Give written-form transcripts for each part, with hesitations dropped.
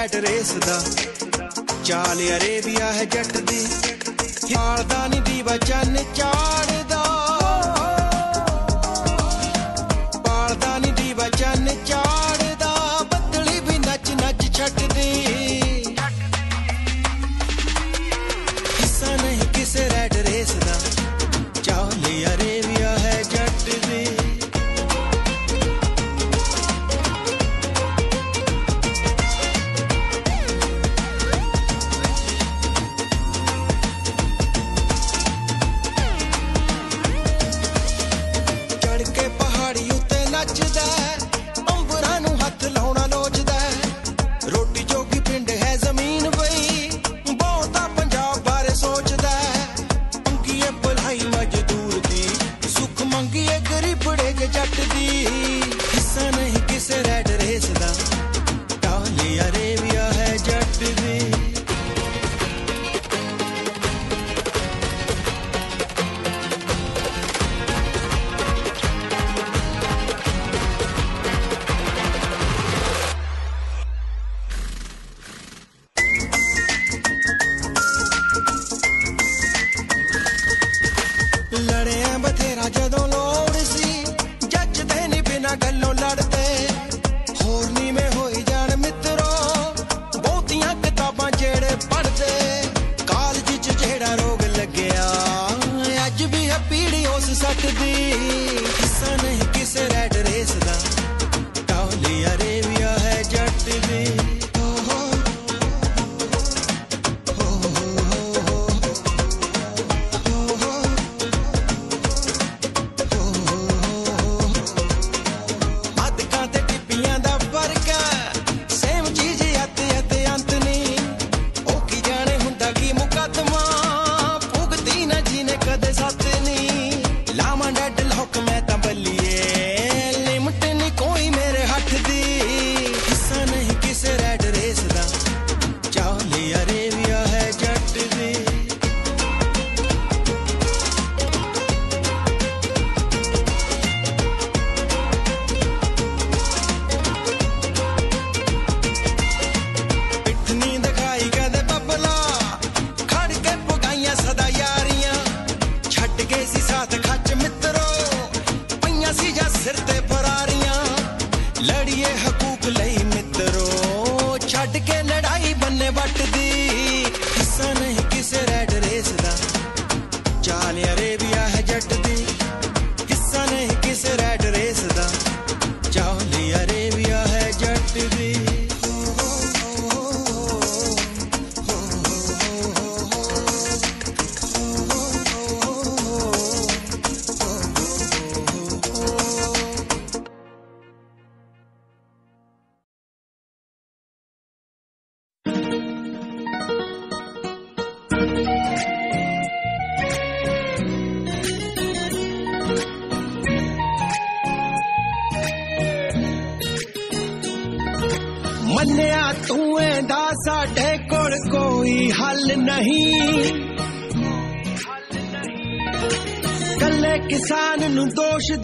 Rat race दा चाल Arabia है जट दी हालदा नी दीवा चन चाड़दा पालदा नी दीवा चन चाड़दा बदली भी नच नच छटदी हिस्सा नहीं किसे रैट रेस दा चाल अरेबिया है जट दी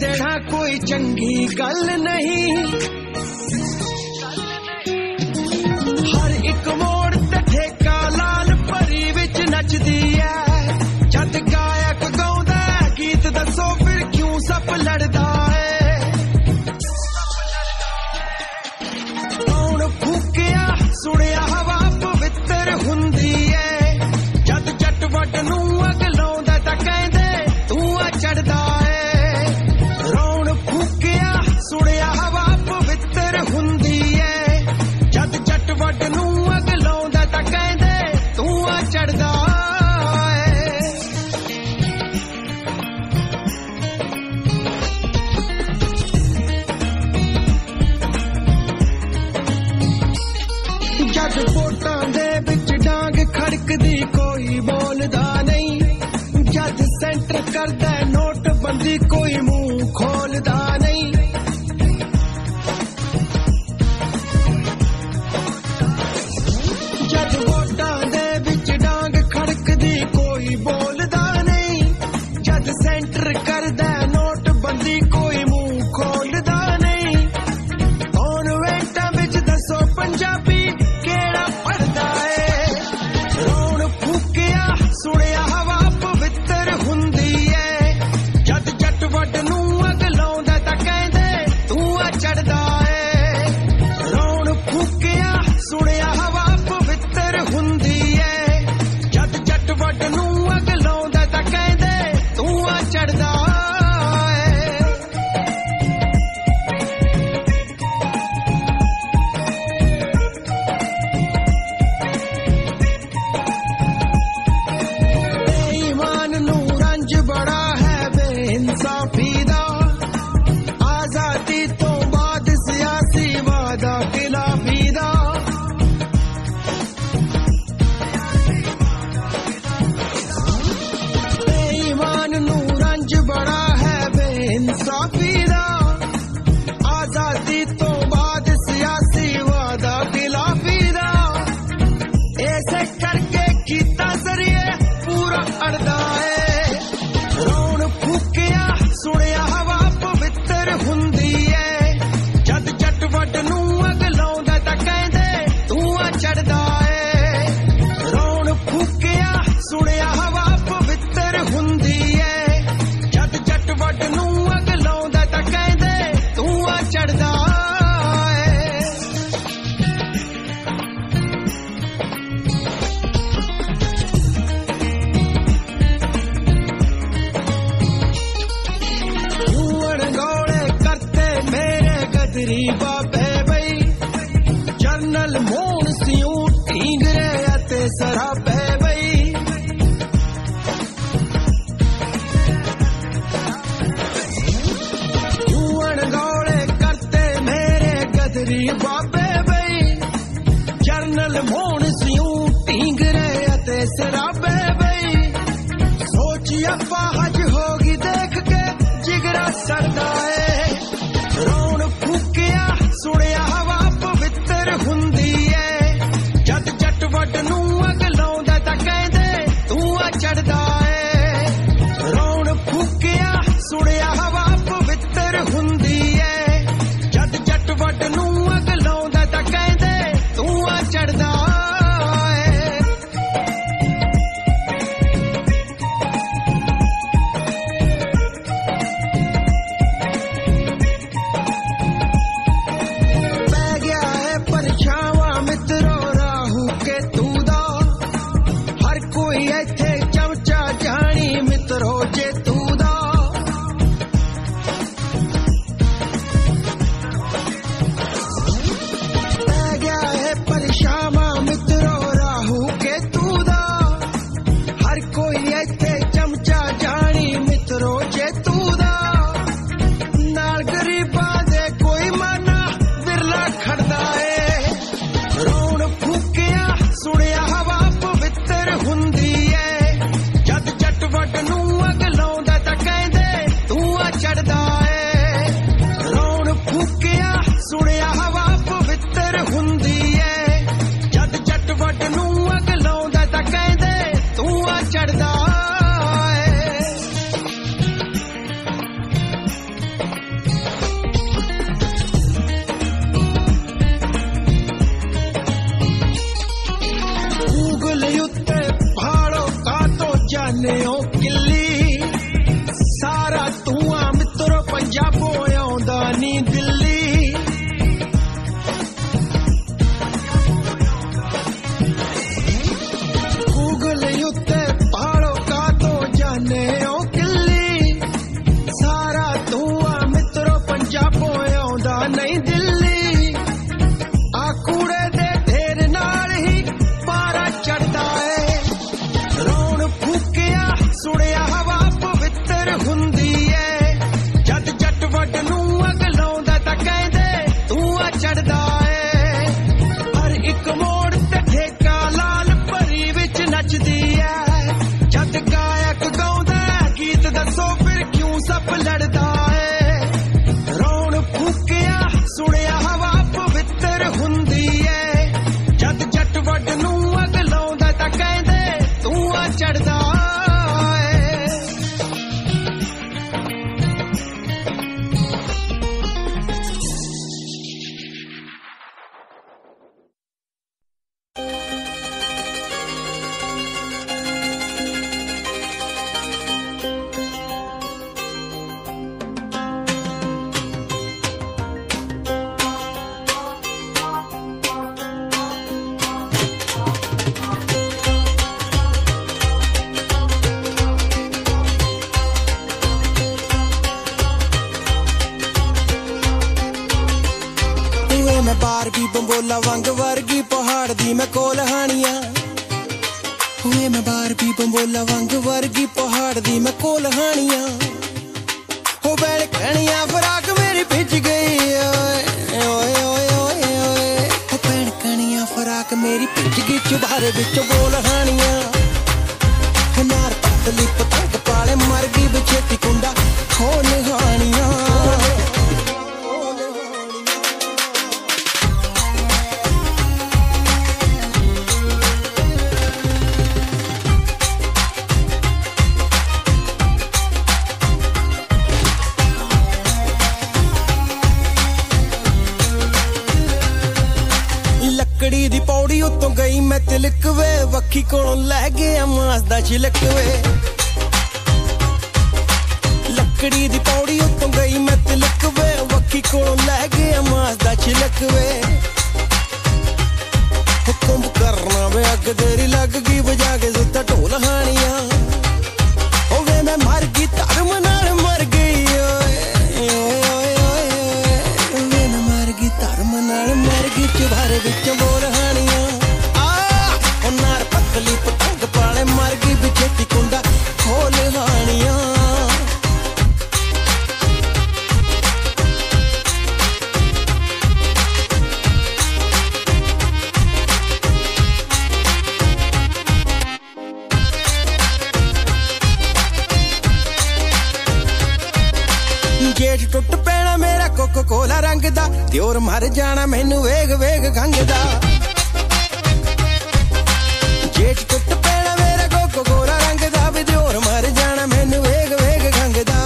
देना कोई चंगी गल नहीं हर एक मोड़ ते ठेका लाल परी विच नचदी है जद गायक गाउंदा गीत दसो फिर क्यों सब लड़दा है कौन फूकिया सुनिया हवा पवित्र हुंदी है जद जट वट नूं अग लाउंदा तां कहंदे तूं आ चढ़दा है सुनिया हवा पवित्र हुंदी है जद जट वट नूं अग लाउंदा तां कहंदे तूं आ चढ़दा है गदरी बाबे बई जरनल मोहन सिंह ढींगरे अते सराबे बई जुअन गौले करते मेरे गदरी बाबे बई जरनल मोहन सिंह ढींगरे अते सराबे बई सोचिया फाहज होगी देख के जिगरा सरदा है रौन फूकिया सुनिया हवा पवित्र हुंदी है जद जट वट नू अग लाउंदा तां कहंदे धुआं चढ़दा है रौन फूकिया सुनिया हवा पवित्र हुंदी है जद जट वट नू अग लाउंदा तां कहंदे धुआं चढ़दा बारगी बंबोला वंग वर्गी पहाड़ दी मैं कोल हानिया हुए मैं बारगी बंबोला वंग वर्गी पहाड़ दी मैं कोल हानिया हो बैठ कणिया फराक मेरी भिज गई ओए ओए ओए ओए हो बैठ कणिया फराक मेरी भिज गई चुबारे विच बोल हानिया हो नार पतली पतंग पाले मर गई बछेती कुंडा खोल हानिया लकड़ी दी पौड़ी उत्तों गई मैं तिलक वे वक्खी कोलों लै गया मास दा छिलक वे लकड़ी दी पौड़ी उत्तों गई मैं तिलक वे वक्खी कोलों लै गया मास दा छिलक वे हुकुम करना वे अग तेरी लग गई बजा के सुता ढोल हानिया ओ वे मैं मर गई धर्म नाल मर गई ओए ओए ओए ओए वे मैं जेठ टुट पैना मेरा कोको कोला रंग दा दियोर मर जाना मैनू वेग वेग खंगदा जेठ टुट पैना मेरा कोको कोला रंग दा दियोर मर जाना मैनू वेग वेग खंगदा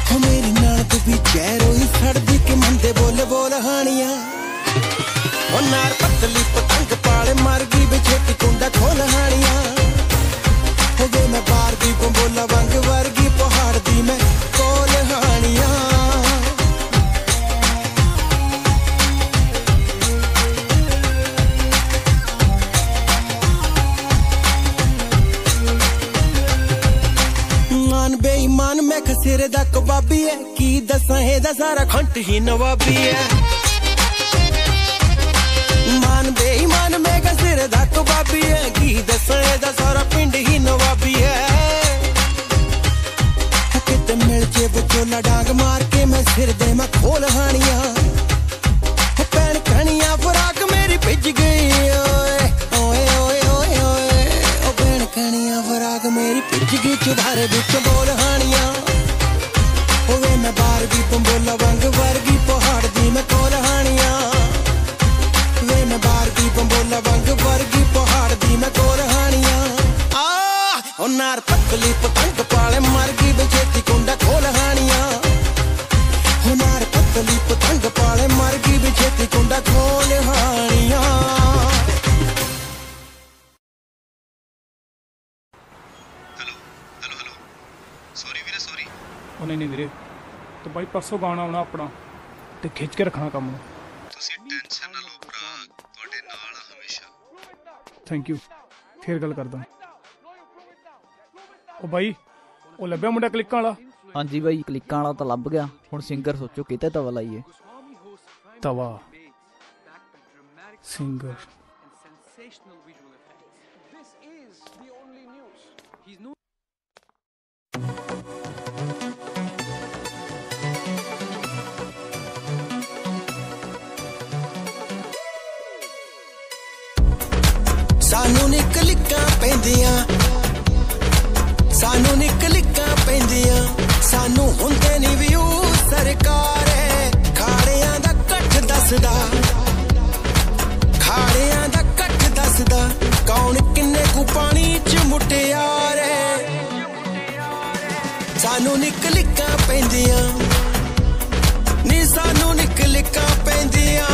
हो मेरी नानक भी चेहरो ही सड़दी कि मंदे बोल बोल हानियां ओ नार पतली पतंग पाले मर गई बेछेती कुंडा खोल हानियां हो गए मैं बार दी बंबोला वांग वर्गी पहाड़ दी मैं कोल हानियां मान बेईमान मैं खसेरे दा कबाबी है की दसां एदा सारा खंट ही नवाबी है मान बेईमान मैं खसेरे दा कबाबी है की दसां एदा सारा पिंड ही नवाबी है किते मिल जे बचोला डांग मार के मैं सिर दे मैं खोल हानियां पैन कनिया फराक मेरी भिज गई ओए ओए ओए ओए ओए ओ पैन कनिया फराक मेरी भिज गई चुधारे बिच बोल हानियां होवे मैं बार भी बंबोला वांग वर्गी पहाड़ दी मैं कोल हानियां वे मैं बार भी बंबोला वांग वर्गी पहाड़ दी मैं कोल हानियां आ ओ नार पतली पतंग पाले मर गई बेछेती कुंडा खोल हानियां हो नार पतली पतंग पाले मर गई बेछेती कुंडा खोल हानियां नहीं वीरे तो भाई परसों गाना आना अपना ते खिंच के रखना काम ਤੁਸੀਂ ਟੈਨਸ਼ਨ ਨਾ ਲਓ ਭਰਾ ਤੁਹਾਡੇ ਨਾਲ ਆ ਹਮੇਸ਼ਾ थैंक यू फिर गल करदा ओ भाई ओ ਲੱਭਿਆ ਮੁੰਡਾ ਕਲਿੱਕਾਂ ਵਾਲਾ ਹਾਂਜੀ ਬਾਈ ਕਲਿੱਕਾਂ ਵਾਲਾ ਤਾਂ ਲੱਭ ਗਿਆ ਹੁਣ ਸਿੰਗਰ ਸੋਚੋ ਕਿਤੇ ਤਵਾ ਲਾਈਏ ਤਵਾ ਸਿੰਗਰ सानू नी कलिकां पैंदियां सानू नी कलिकां पैंदियां सानू हुंदे नी व्यू सरकार खाड़ियां दा कठ दसदा खाड़ियां दा कठ दसदा कौन किन्ने कु पानी च मुटियार सानू नी कलिकां पैंदियां नी सानू नी कलिकां पैंदियां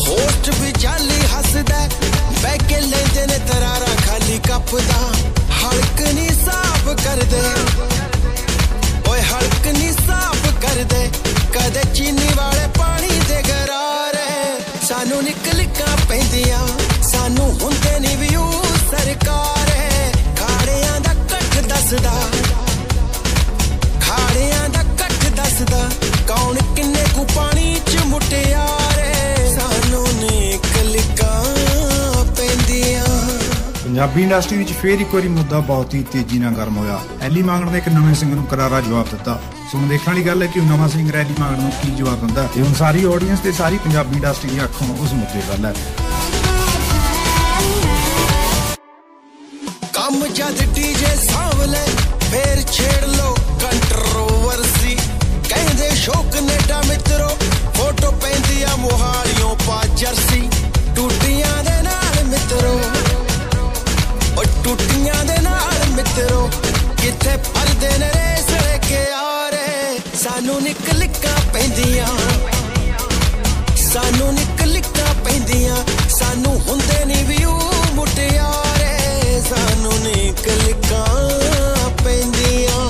होस्ट भी जाली हसदा बैके लेंदे ने तरारा खाली कपदा हल्क नी साफ कर दे ओए हल्क नी साफ कर दे कदे चीनी वाले पानी दे गरारे सानू निकलिकां पैंदियां सानू हुंदे नी व्यू सरकार खाड़ियां दा कठ दसदा खाड़ियां दा कठ दसदा कौन किन्ने कु पानी च मुटियार ਪੰਜਾਬੀ ਇੰਡਸਟਰੀ ਵਿੱਚ ਫੇਰ ਇੱਕ ਵਾਰੀ ਮੁੱਦਾ ਬਹੁਤ ਹੀ ਤੇਜ਼ੀ ਨਾਲ ਗਰਮ ਹੋਇਆ। ਐਲੀ ਮਾਂਗਣ ਨੇ ਇੱਕ ਨਵੇਂ ਸਿੰਗਰ ਨੂੰ ਕਰਾਰਾ ਜਵਾਬ ਦਿੱਤਾ। ਸੋ ਹੁਣ ਦੇਖਣ ਵਾਲੀ ਗੱਲ ਹੈ ਕਿ ਉਹ ਨਵਾਂ ਸਿੰਗਰ ਐਲੀ ਮਾਂਗਣ ਨੂੰ ਕੀ ਜਵਾਬ ਦਿੰਦਾ ਤੇ ਹੁਣ ਸਾਰੀ ਆਡੀਅנס ਤੇ ਸਾਰੀ ਪੰਜਾਬੀ ਇੰਡਸਟਰੀ ਦੀ ਅੱਖ ਉਸ ਮੁੱਦੇ ਵੱਲ ਹੈ। ਕੰਮ ਜਦ ਡੀਜੇ ਸਾਂਵਲੇ ਫੇਰ ਛੇੜ ਲੋ ਕੰਟਰੋਵਰਸੀ ਕਹਿੰਦੇ ਸ਼ੌਕ ਕੈਨੇਡਾ ਮਿੱਤਰੋ ਫੋਟੋ ਪੈਂਦੀ ਆ ਮੋਹਾਲੀਓਂ ਪਾ ਜਰਸੀ ਟੂਟੀਆਂ ਦੇ ਨਾਲ ਮਿੱਤਰੋ ਟੁੱਟੀਆਂ ਦੇ ਨਾਲ ਮਿੱਤਰੋ ਕਿੱਥੇ ਫਰਦੇ ਨੇ ਰੇਸ ਲੈ ਕੇ ਆਰੇ ਸਾਨੂੰ ਨਿਕਲਿਕਾਂ ਪੈਂਦੀਆਂ ਸਾਨੂੰ ਨਿਕਲਿਕਾਂ ਪੈਂਦੀਆਂ ਸਾਨੂੰ ਹੁੰਦੇ ਨੀ ਵਿਊ ਮੁਟਿਆਰੇ ਸਾਨੂੰ ਨਿਕਲਿਕਾਂ ਪੈਂਦੀਆਂ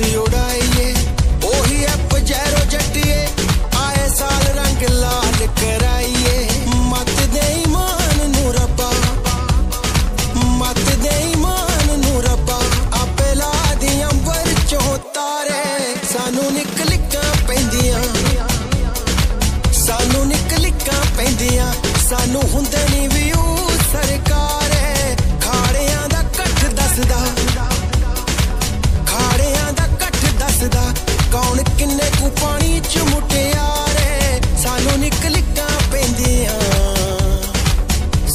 ਅਸੀਂ ਉਡਾਈਏ ਉਹੀ ਐ ਪਜੈਰੋ ਜੱਟੀਏ ਆਏ ਸਾਲ ਰੰਗ ਲਾਲ ਕਰਾਈਏ ਮਤ ਦੇ ਈਮਾਨ ਨੂੰ ਰੱਬਾ ਮਤ ਦੇ ਈਮਾਨ ਨੂੰ ਰੱਬਾ ਆਪੇ ਲਾ ਦੀ ਅੰਬਰ ਚੋਂ ਤਾਰੇ ਸਾਨੂੰ ਨਿਕਲਿਕਾਂ ਪੈਂਦੀਆਂ ਸਾਨੂੰ ਨਿਕਲਿਕਾਂ ਪੈਂਦੀਆਂ ਸਾਨੂੰ ਹੁੰਦੇ ਨਹੀਂ ਵੀ ਉਹ ਸਰਕਾਰੇ ਖਾੜਿਆਂ ਦਾ ਇਕੱਠ ਦੱਸਦਾ ਖਾੜਿਆਂ ਦਾ ਇਕੱਠ ਦੱਸਦਾ ਕੌਣ ਕਿੰਨੇ ਕੁ ਪਾਣੀ ਚ ਮੁਟਿਆਰੇ ਸਾਨੂੰ ਨਿਕਲਿਕਾਂ ਪੈਂਦੀਆਂ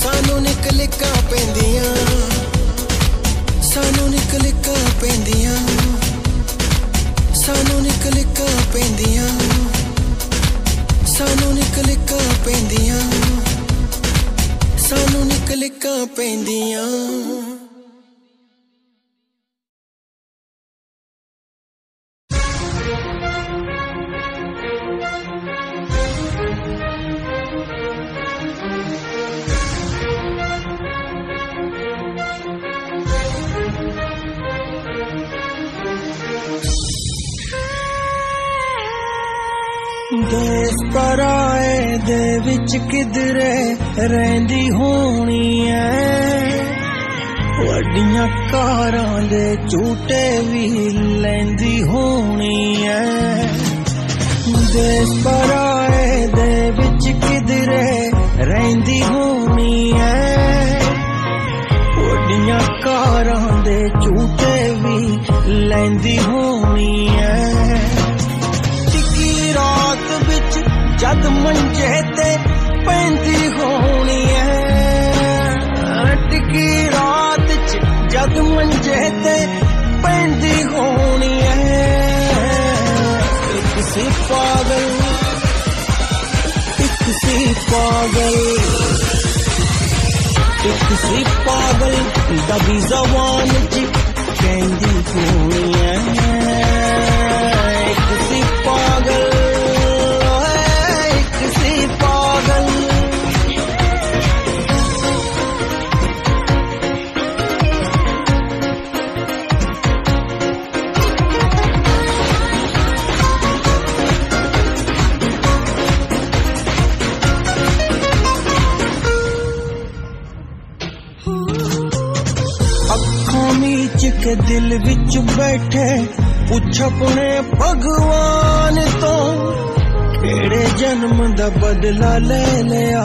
ਸਾਨੂੰ ਨਿਕਲਿਕਾਂ ਪੈਂਦੀਆਂ ਸਾਨੂੰ ਨਿਕਲਿਕਾਂ ਪੈਂਦੀਆਂ ਸਾਨੂੰ ਨਿਕਲਿਕਾਂ ਪੈਂਦੀਆਂ ਸਾਨੂੰ ਨਿਕਲਿਕਾਂ ਪੈਂਦੀਆਂ ਸਾਨੂੰ ਨਿਕਲਿਕਾਂ ਪੈਂਦੀਆਂ ਦੇਸ ਪਰਾਏ ਦੇ ਵਿੱਚ ਕਿਧਰੇ ਰਹਿੰਦੀ ਹੋਣੀ ਐ ਵੱਡੀਆਂ ਕਾਰਾਂ ਦੇ ਝੂਟੇ ਵੀ ਲੈਂਦੀ ਹੋਣੀ ਐ ਦੇਸ ਪਰਾਏ ਦੇ ਵਿੱਚ ਕਿਧਰੇ ਰਹਿੰਦੀ ਹੋਣੀ ਐ ਵੱਡੀਆਂ ਕਾਰਾਂ ਦੇ ਝੂਟੇ ਵੀ ਲੈਂਦੀ ਹੋਣੀ ਐ ਰਾਤ ਵਿੱਚ ਜਦ ਮੰਜੇ ਤੇ ਪੈਂਦੀ ਹੋਣੀ ਐ ਟਿੱਕੀ ਰਾਤ ਚ ਜਦ ਮੰਜੇ ਤੇ ਪੈਂਦੀ ਹੋਣੀ ਐ ਇੱਕ ਸੀ ਪਾਗਲ ਇੱਕ ਸੀ ਪਾਗਲ ਇੱਕ ਸੀ ਪਾਗਲ ਦਬੀ ਜ਼ਬਾਨ ਚ ਕਹਿੰਦੀ ਹੋਣੀ ਐ ਇੱਕ ਸੀ ਪਾਗਲ के दिल विच बैठे पुछ अपने भगवान तो केड़े जन्म दा बदला ले लिया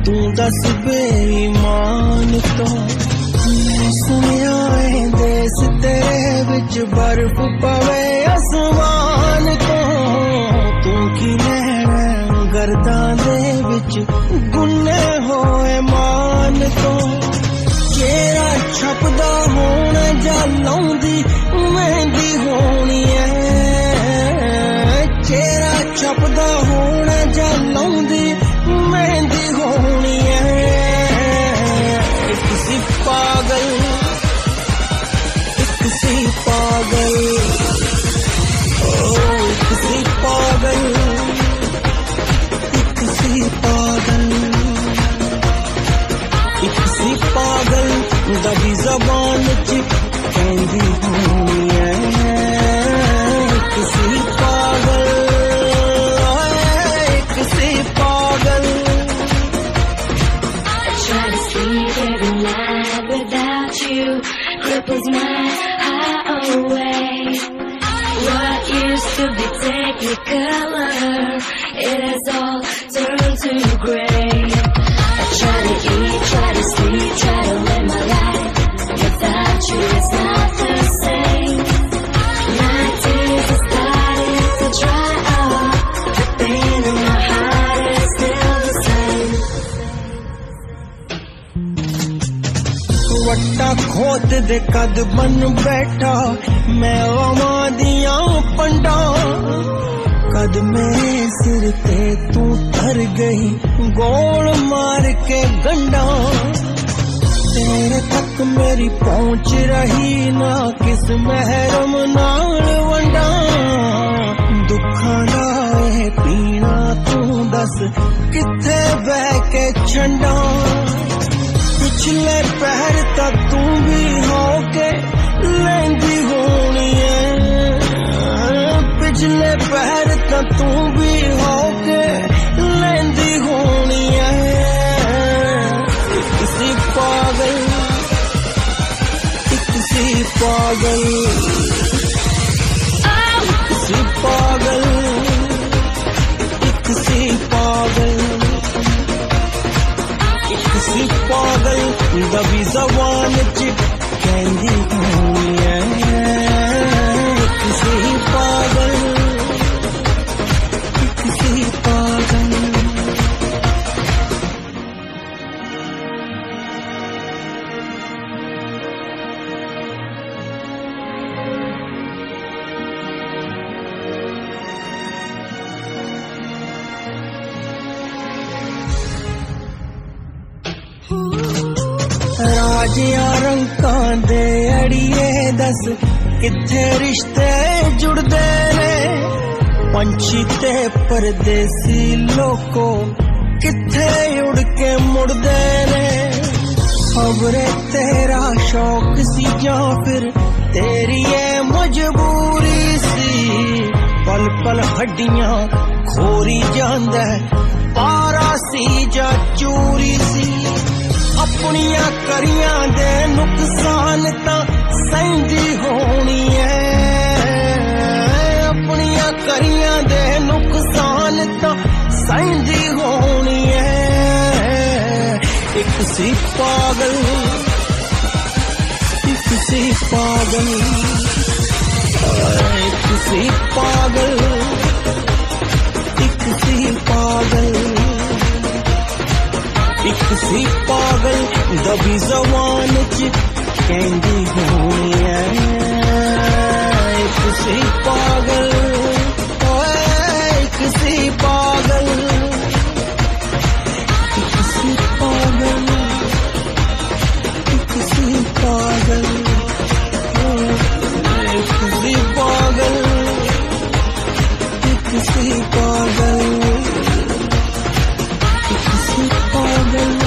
तू दस बेईमान तो मैं सुनिया है देश तेरे विच बर्फ पवे आसमान तो तू की लैना गर्दां दे विच गुन्ने होए मान तो चेहरा छपदा होना जा लाउंदी मेहंदी होनी है चेहरा छपदा होना जा लाउंदी मेहंदी होनी है एक सी पागल एक सी पागल ओ एक सी पागल एक सी पागल एक सी पागल दबी जबान च कहंदी होनी है एक सी पागल एक सी पागल I try to sleep every night without you cripples my heart away what used to be technicolor it has all turned to grey try to eat, try to sleep, try to live my life without you, it's not the same. My tears are starting to dry up, the pain in my heart is still the same. वट्टा Khot दे कद बन बैठा मैं वमां दियां पंडा कद मेरे सिर ते तू तर गई गोल मार के गंडा तेरे तक मेरी पहुंच रही ना किस महरम नाल वंडा दुखां दा पीना तू दस किथे बह के छंडा पिछले पहर तक तू भी हो के लेंदी होनी है पिछले पैर तो तू भी होके लेंदी होनी है किसी पागल किसी पागल किसी पागल किसी पागल किसी पागल दबी ज़बान च कहंदी होनी है किसी पागल किसी पागल राजिया रंकां दे अड़िए दस किथे रिश्ते जुड़दे ने पंछी ते परदेसी लोको किथे उड़ के मुड़दे ने खबरे तेरा शौक सी या फिर तेरी ये मजबूरी सी पल पल हड्डियां खोरी जांदा पारा सी जा चूरी सी अपनियां करियां दे नुकसान तां सहिंदी होनी है अपनियां करियां दे नुकसान तां सहिंदी होनी है एक सी पागल एक सी पागल एक सी पागल एक सी पागल एक सी पागल दबी ज़बान च कहंदी होनी है एक सी पागल एक सी पागल एक सी पागल एक सी पागल एक सी पागल एक सी पागल किसी पागल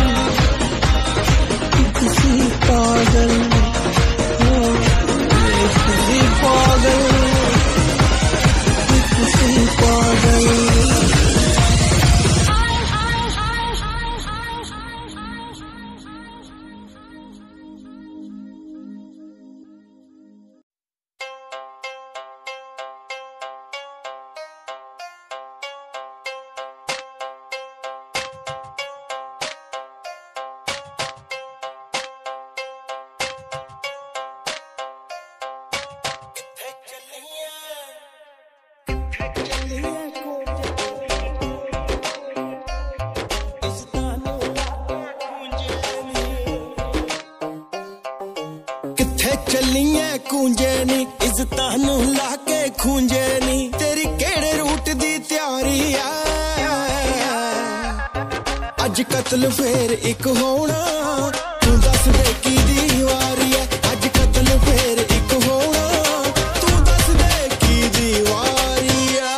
किसी पागल किसी पागल किसी पागल चलिए कूंजे नी इज्जतां नू लाके खूंजे नी तेरी केड़े रूट दी तैयारी है अज कत्ल फेर एक होना तू दस दे की दीवारी है अज कत्ल फेर एक होना तू दस दे की दीवारी है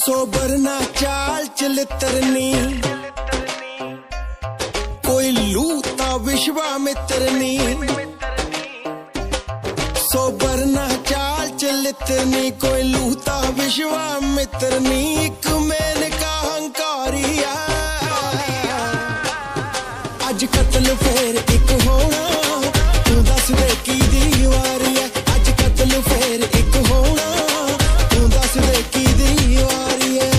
सोबर ना चाल चलितरनी कोई लूता विश्वामित्रनी सोबर ना चाल चलितरनी कोई लूता विश्वामित्रनी एक मेनका हंकारी है अज कत्ल फेर एक होना तू दस दे की दीवारी है अज कत्ल फेर एक होना तू दस दे की दीवारी है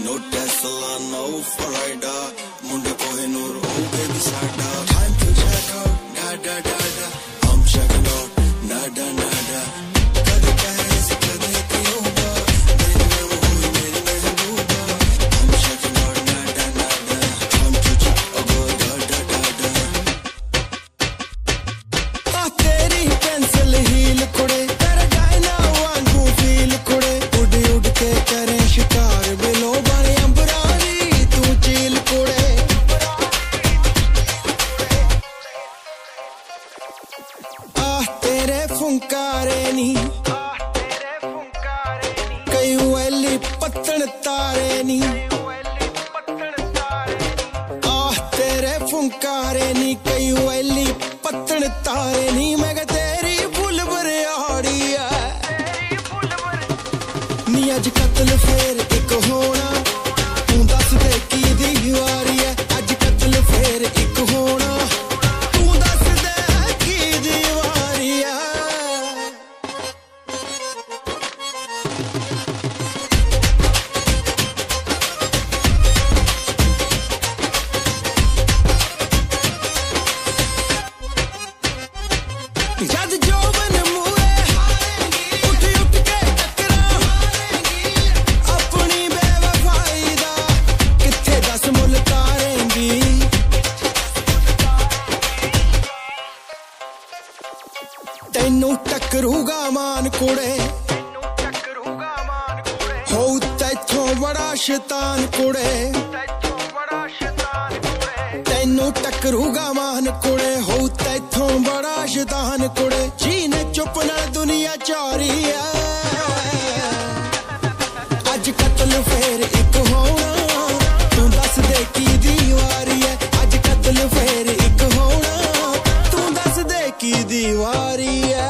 नो टेस्ला नो फ्राइडा मुंडे कोहिनूर हो बेबी साडा time to check out nada nada I'm checking out nada nada कदे पैरिस कदे क्यूबा मेरी में हुई मेरी महबूबा I'm checking out nada nada time to check out da da da da पत्तन तारे नी आह तेरे फुंकारे नी कई वैली पत्तन तारे नी मैं कह तेरी फुल बरियाड़ी है नी अज कत्ल फेर एक होना तू दस दे की दीवारी है अज कत्ल फेर एक होना तू दस दे की दीवारी है जद जोबन मूरे उठ उठ के टकरा अपनी बेवफाई दा किथे दस मुल तारेंगी तैनू टकरूगा मान कुड़े हो तैथों बड़ा शैतान कुड़े तैनू टकरूगा मान कुड़े हो तैथों बड़ा शैतान कुड़े जीने चुप ना दुनिया चारी है अज कत्ल फेर एक होना तू दस दे की दीवारी है अज कत्ल फेर एक होना तू दस दे की दीवारी है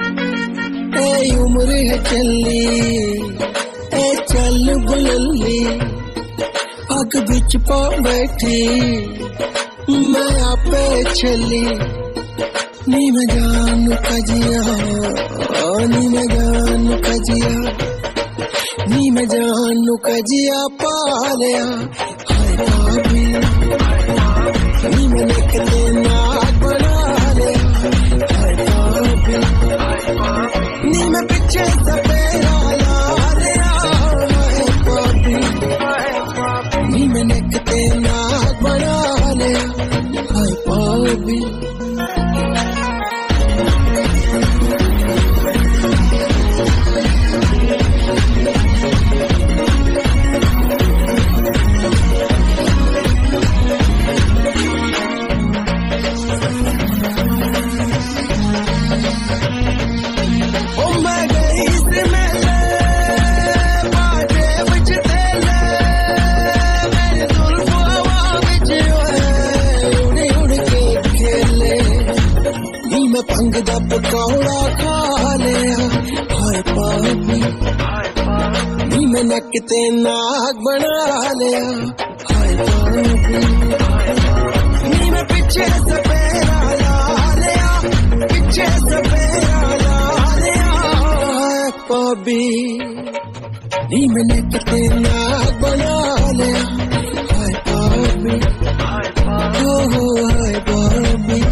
ए उम्र है चली ए चल बुलंदी अग बिच पा बैठी मैं आपे चली नी मैं जान कजिया नी मैं जान कजिया नी मैं जान कजिया पालिया हाय भाभी नी मैंने कितने नाग बना लिया हाय भाभी नी मैं पीछे सपेरा ला लिया हाय भाभी नी मैंने कितने नाग बना लिया हाय भाभी पंग दा पकौड़ा खा लिया हाय भाभी नी मैं नक ते नाग बना लिया हाय भाभी नी मैं पीछे सपेरा ला लिया पीछे सपेरा ला लिया हाय भाभी नी मैं नक ते नाग बना लिया हाय भाभी हो हाय भाभी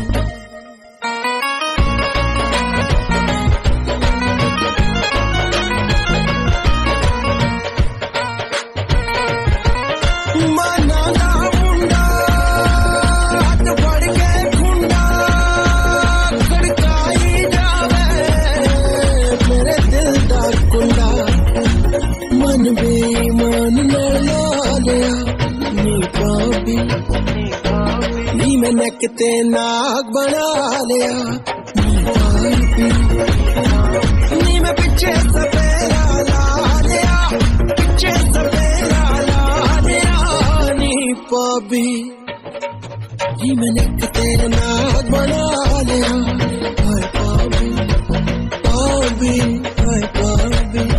बेईमान ला लिया नी भाभी नी मैं नक ते नाग बना लिया नी भाभी नी मैं पीछे सपेरा ला लिया पीछे सपेरा ला लिया नी भाभी नी मैं नक ते नाग बना लिया हाय भाभी भाभी हाय भाभी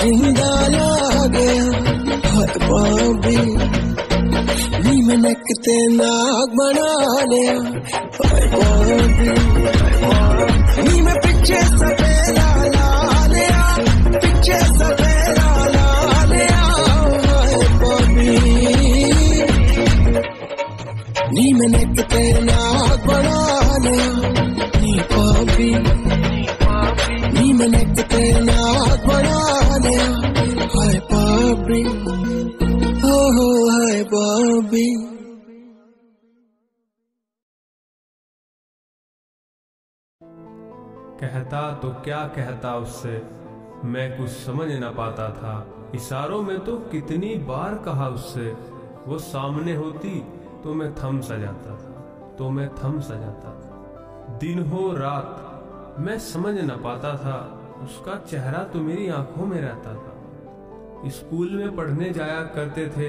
जिंदा ला गया हाय भाभी नी मैं नक ते नाग बना लिया हाय भाभी पापी नी मैं नेक तेरे नाल बना लिया हाय पापी हो हाय पापी। कहता तो क्या कहता उससे, मैं कुछ समझ न पाता था। इशारों में तो कितनी बार कहा उससे, वो सामने होती तो मैं थम सा जाता था। दिन हो रात मैं समझ न पाता था, उसका चेहरा तो मेरी आंखों में रहता था। स्कूल में पढ़ने जाया करते थे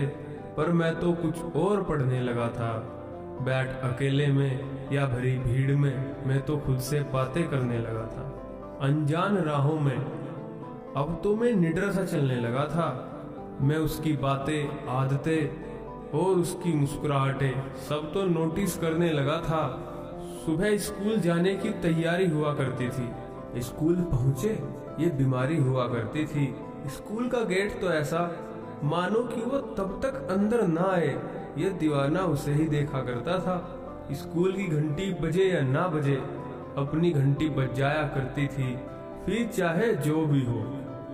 पर मैं तो कुछ और पढ़ने लगा था। बैठ अकेले में या भरी भीड़ में मैं तो खुद से बातें करने लगा था। अनजान राहों में अब तो मैं निडर सा चलने लगा था। मैं उसकी बातें, आदतें और उसकी मुस्कुराहटें सब तो नोटिस करने लगा था। सुबह स्कूल जाने की तैयारी हुआ करती थी, स्कूल पहुंचे ये बीमारी हुआ करती थी। स्कूल का गेट तो ऐसा मानो कि वो तब तक अंदर ना आए ये दीवाना उसे ही देखा करता था। स्कूल की घंटी बजे या ना बजे अपनी घंटी बज जाया करती थी, फिर चाहे जो भी हो।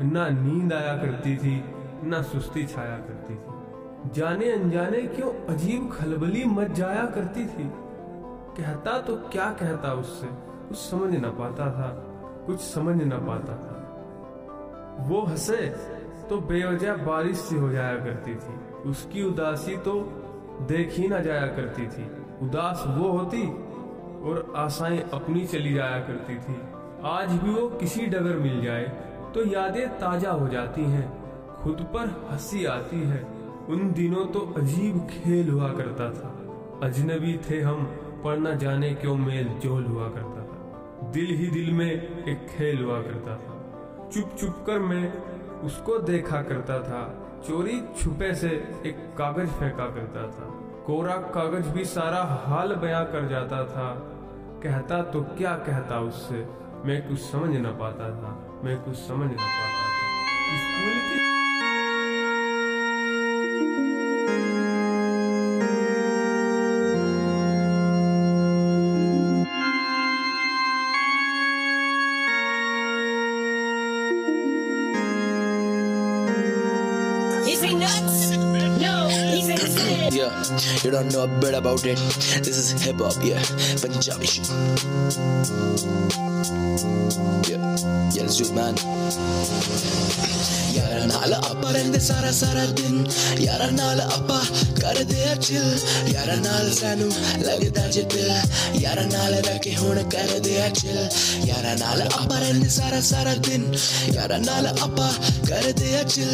ना नींद आया करती थी ना सुस्ती छाया करती थी। जाने अनजाने क्यों अजीब खलबली मच जाया करती थी। कहता तो क्या कहता उससे, कुछ समझ न पाता था। वो हंसे तो बेवजह बारिश सी हो जाया करती थी। उसकी उदासी तो देखी ना जाया करती थी। उदास वो होती और आशाएं अपनी चली जाया करती थी। आज भी वो किसी डगर मिल जाए तो यादें ताजा हो जाती हैं, खुद पर हंसी आती है। उन दिनों तो अजीब खेल हुआ करता था। अजनबी थे हम पर न जाने क्यों मेल जोल हुआ करता था। दिल ही दिल में एक खेल हुआ करता था। चुप चुप कर मैं उसको देखा करता था। चोरी छुपे से एक कागज फेंका करता था। कोरा कागज भी सारा हाल बयां कर जाता था। कहता तो क्या कहता उससे, मैं कुछ समझ न पाता था। स्कूल की You don't know a bit about it. This is hip hop, yeah, Punjabi shit. Yeah, let's do it, man. यारा नाल आपा रहंदे सारा सारा दिन, यारा नाल आपा करदे आ चिल, यारा नाल सानू लगदा जे दिल, यारा नाल रह के हुण करदे आ चिल, यारा नाल आपा रहंदे सारा सारा दिन, यारा नाल आपा करदे आ चिल,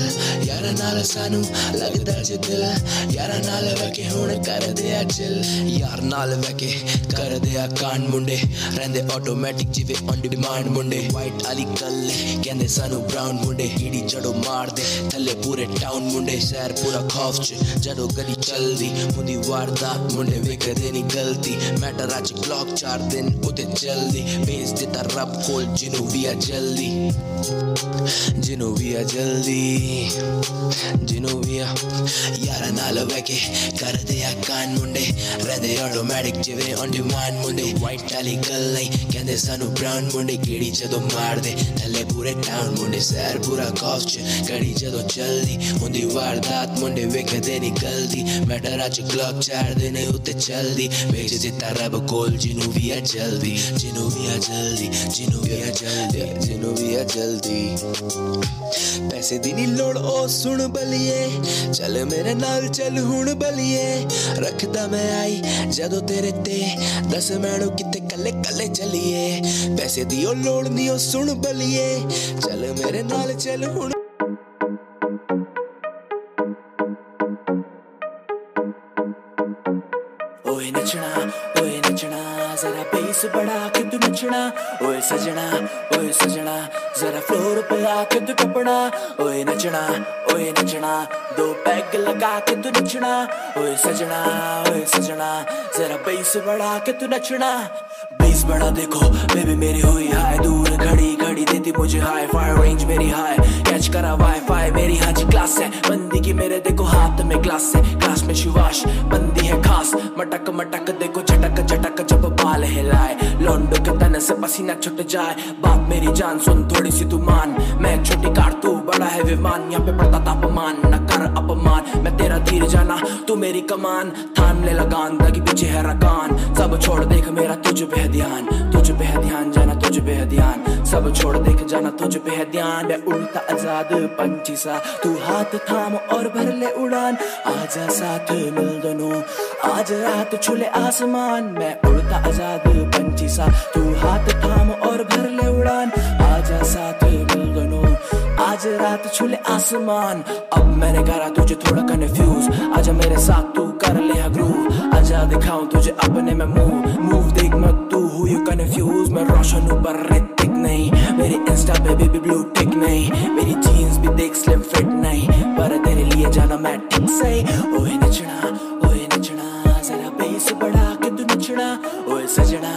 यारा नाल सानू लगदा जे दिल, यारा नाल रह के हुण करदे आ चिल, यार नाल रह के करदे आ कांड मुंडे, रहंदे ऑटोमैटिक जिवे ऑन डिमांड मुंडे, वाइट आली गल्ले कहंदे सानू ब्राउन मुंडे, ईडी जड़ो मार दे थले पूरे टाउन मुंडे, शहर पूरा खौफ च जड़ो गली चलदी हुंदी वारदात मुंडे वेखदे नी गलती, मैटर अज ब्लॉक 4 दिन उते जल्दी भेज दिता रब कोल जिनू भी आ जल्दी, जिनू भी आ जल्दी, जिनू भी आ यारा नाल वैके कर दे आ कान मुंडे, रहंदे ऑटोमैटिक जिवे ऑन डिमांड मुंडे, वाइट आली गल नहीं कहंदे सानू ब्राउन मुंडे, केड़ी जदों मार दे थले पूरे टाउन मुंडे, शहर पूरा खौफ च कड़ी जदों चलदी हुंदी वारदात मुंडे वेखदे नी गलती, मैटर अज क्लॉक 4 दिन उत्ते चलदी भेज दिता रब कोल जिनू भी आ जल्दी, जिनू भी आ जल्दी, जिनू भी आ जल्दी, जिनू भी आ जल्दी, पैसे दी नी लोड़ ओ सुन बलिए, चल मेरे नाल चल हुण बलिए, रखदा मैं आई जदों तेरे ते दस मैनू किते कल्ले कल्ले चलिए, पैसे दी ओ लोड़ नी ओ सुन बलिए, चल मेरे नाल चल हुण नचना जरा बेस बढ़ा के तू नचना, ओए सजना जरा फ्लोर पे आके तू टपना, ओए नचना दो पैग लगा के तू नचना, ओए सजना जरा बेस बढ़ा के तू नचना, बेस बढ़ा देखो बेबी मेरी हुई हाय, दूर खड़ी खड़ी देती मुझे हाई, फायर रेंज मेरी हाई, कैच करा वाईफाई मेरी हाजी क्लास है, बंदी की मेरे देखो हाथ में ग्लास है, क्लास में शिवाश बंदी है खास, मटक मटक देखो झटक झटक जब बाल हिलाए, लौंडो के तन से पसीना छुट जाए। बात मेरी जान सुन थोड़ी सी तू मान, मैं छोटी कार तू बड़ा है विमान, यहाँ पे पड़ता तापमान न कर अपमान। मैं तेरा तीर जाना तू मेरी कमान, थाम ले लगान ताकि पीछे है रकान। सब छोड़ देख मेरा तुझ पे है ध्यान, तुझ पे है ध्यान जाना तुझ पे है ध्यान। सब छोड़ देख जाना तुझ पे है ध्यान। मैं उड़ता आजाद पंछी सा, तू हाथ थाम और भर ले उड़ान। आजा साथ मिल दोनों, आज रात छूले आसमान। मैं उड़ता आजाद पंछी सा, तू हाथ थाम और भर ले उड़ान। आजा साथ मिल दोनों, आज रात छूले आसमान। अब मैंने करा तुझे थोड़ा कन्फ्यूज, आजा मेरे साथ तू कर ले ग्रूव। आजा दिखाऊं तुझे अपने में मूव देख मत तू हूँ यू कन्फ्यूज। मैं रोशन हूँ पर ऋतिक नहीं, मेरी इंस्टा पे बेबी ब्लू टिक नहीं। मेरी जीन्स भी देख स्लिम फिट नहीं, पर तेरे लिए जाना मैं ठीक सही। ओए नचना जरा बेस बढ़ा के तू नचना। ओए सजना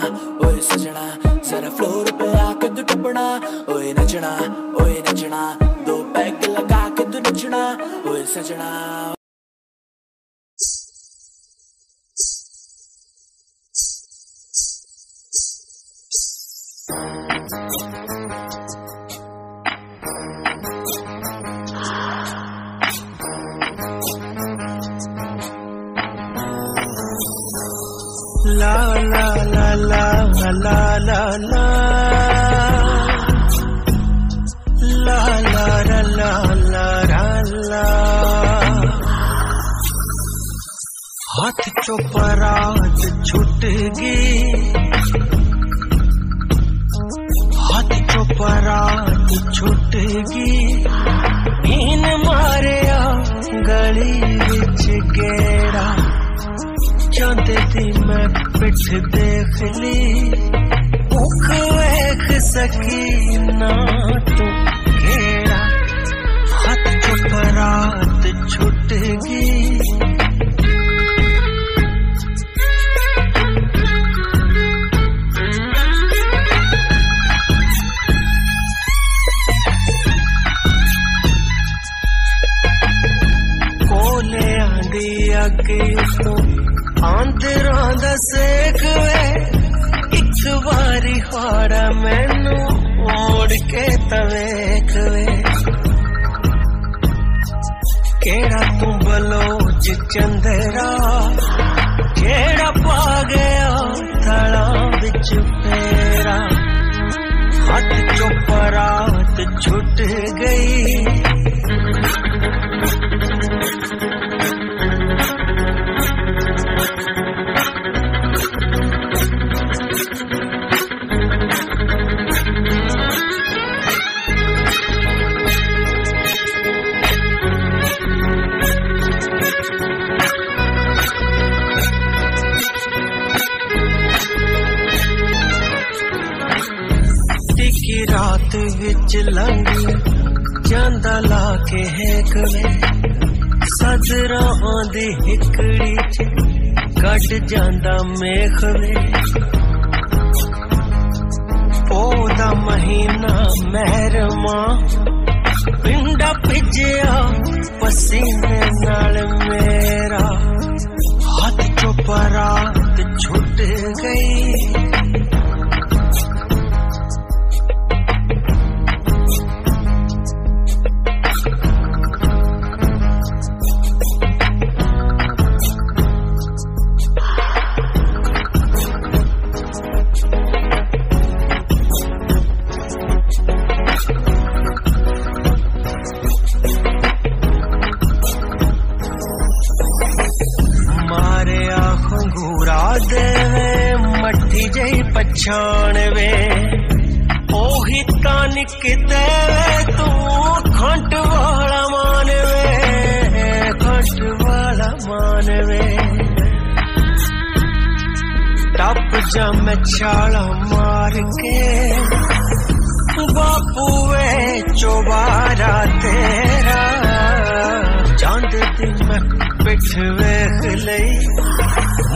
जरा फ्लोर पे आके तू टपना। ओए नचना दो पैग लगा के तू नचना। ओए सजना ला ला ला ला ला ला ला ला ला ला ला ला। हाथ चो परात छूट गई, हाथ चो परात छूट गई। इन मारिया गली विच गेड़ा, चांदे दी मैं पिठ देख ली। मुख वेख सकी ना तू केड़ा, हाथ चो परात छूट गई। कोले आंदी अगे तो आंदरां दा सेक वे, एक बारी हाड़ा मैनू मोड़ के तवेख वे। केड़ा तू बलोच चंदरा, केड़ा पा गया थड़ा बिच फेरा। हाथ चो परात छुट गई, रात विच लंघ जांदा ला के हेक वे। सजरा आंदी हिकड़ी च कट जांदा मेख वे। ओदा महीना महरमा पिंडा भिजया पसीने नाल मेरा। हाथ चो परात छुट गई, मट्ठी जई पछाण वे। ओही तानिक देवे तू खंड वाला मान वे, खंड वाला मान वे। टप जा मैं छाला मार के, बापू वे चौबारा तेरा। चांद दी मैं पिठ वेख लई,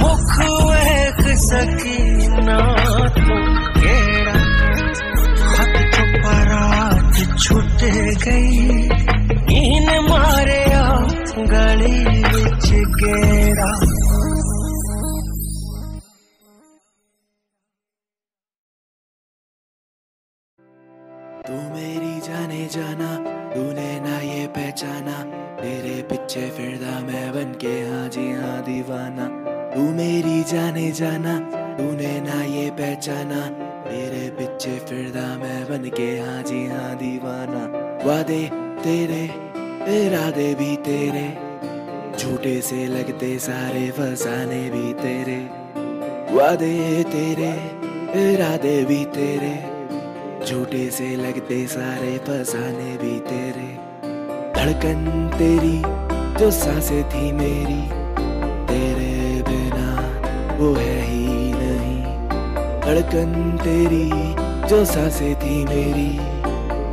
मुख वेख सकी ना तू केड़ा। हाथ चो परात छुट गई, इन मारिया गली विच गेड़ा। तू मेरी जाने जाना, तूने ना ये पहचाना, तेरे पीछे फिरदा मैं बन के, हाँ जी हाँ दीवाना। तू मेरी जाने जाना, तूने ना ये पहचाना, तेरे पीछे फिरदा मैं बन के, हाँ जी हाँ दीवाना। वादे तेरे, इरादे भी तेरे, झूठे से लगते सारे, फसाने भी तेरे। वादे तेरे, इरादे भी तेरे, झूठे से लगते सारे, फसाने भी तेरे। धड़कन तेरी जो सांसें थी मेरी, तेरे बिना वो है ही नहीं। धड़कन तेरी जो सांसें थी मेरी,